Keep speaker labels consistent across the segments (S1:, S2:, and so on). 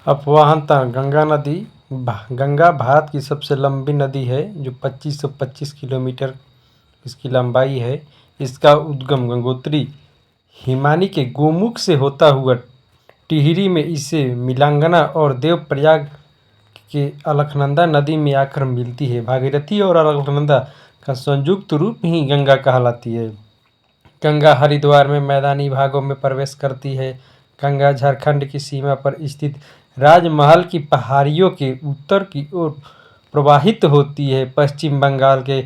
S1: अपवाहनता गंगा नदी गंगा भारत की सबसे लंबी नदी है जो 2525 किलोमीटर इसकी लंबाई है। इसका उद्गम गंगोत्री हिमानी के गोमुख से होता हुआ टिहरी में इसे मिलांगना और देवप्रयाग के अलकनंदा नदी में आकर मिलती है। भागीरथी और अलकनंदा का संयुक्त रूप ही गंगा कहलाती है। गंगा हरिद्वार में मैदानी भागों में प्रवेश करती है। गंगा झारखंड की सीमा पर स्थित राजमहल की पहाड़ियों के उत्तर की ओर प्रवाहित होती है। पश्चिम बंगाल के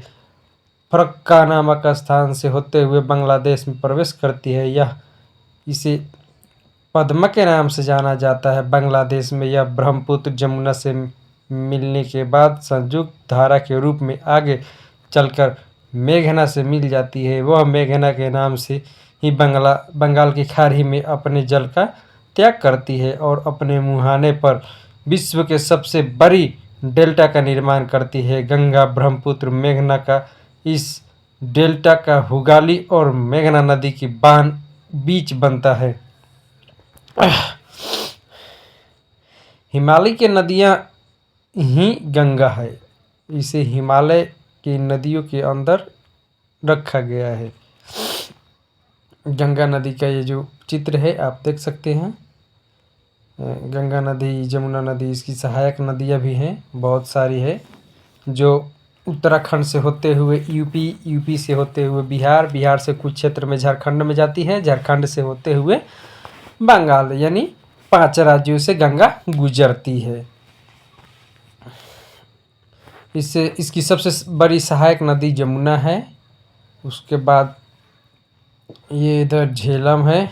S1: फरक्का नामक स्थान से होते हुए बांग्लादेश में प्रवेश करती है। यह इसे पद्मा के नाम से जाना जाता है। बांग्लादेश में यह ब्रह्मपुत्र जमुना से मिलने के बाद संयुक्त धारा के रूप में आगे चलकर मेघना से मिल जाती है। वह मेघना के नाम से ही बंगाल की खाड़ी में अपने जल का त्याग करती है और अपने मुहाने पर विश्व के सबसे बड़ी डेल्टा का निर्माण करती है। गंगा ब्रह्मपुत्र मेघना का इस डेल्टा का हुगली और मेघना नदी की बांध बीच बनता है। हिमालय की नदियाँ ही गंगा है। इसे हिमालय की नदियों के अंदर रखा गया है। गंगा नदी का ये जो चित्र है आप देख सकते हैं। गंगा नदी जमुना नदी इसकी सहायक नदियाँ भी हैं, बहुत सारी है, जो उत्तराखंड से होते हुए यूपी से होते हुए बिहार से कुछ क्षेत्र में झारखंड में जाती है, झारखंड से होते हुए बंगाल, यानी 5 राज्यों से गंगा गुजरती है। इसकी सबसे बड़ी सहायक नदी जमुना है। उसके बाद ये इधर झेलम है,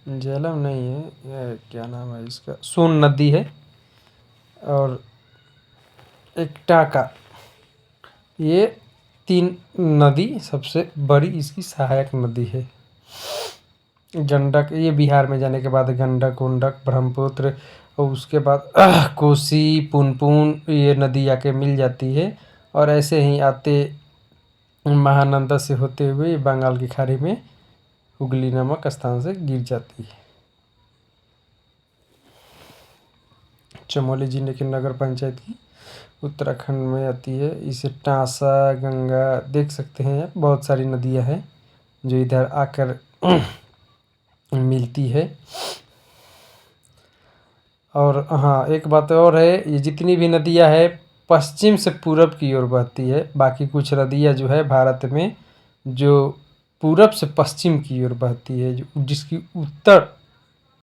S1: झेलम नहीं है, ये क्या नाम है इसका, सोन नदी है, और एक टाका। ये 3 नदी सबसे बड़ी इसकी सहायक नदी है। गंडक ये बिहार में जाने के बाद गंडक उंडक ब्रह्मपुत्र और उसके बाद कोसी पुनपुन ये नदी आके मिल जाती है और ऐसे ही आते महानंदा से होते हुए बंगाल की खाड़ी में हुगली नामक स्थान से गिर जाती है। चमोली जिले की नगर पंचायत की उत्तराखंड में आती है। इसे टांसा गंगा देख सकते हैं, बहुत सारी नदियां हैं जो इधर आकर मिलती है। और हाँ, एक बात और है, ये जितनी भी नदियां हैं पश्चिम से पूरब की ओर बहती है। बाकी कुछ नदियां जो है भारत में जो पूरब से पश्चिम की ओर बहती है, जिसकी उत्तर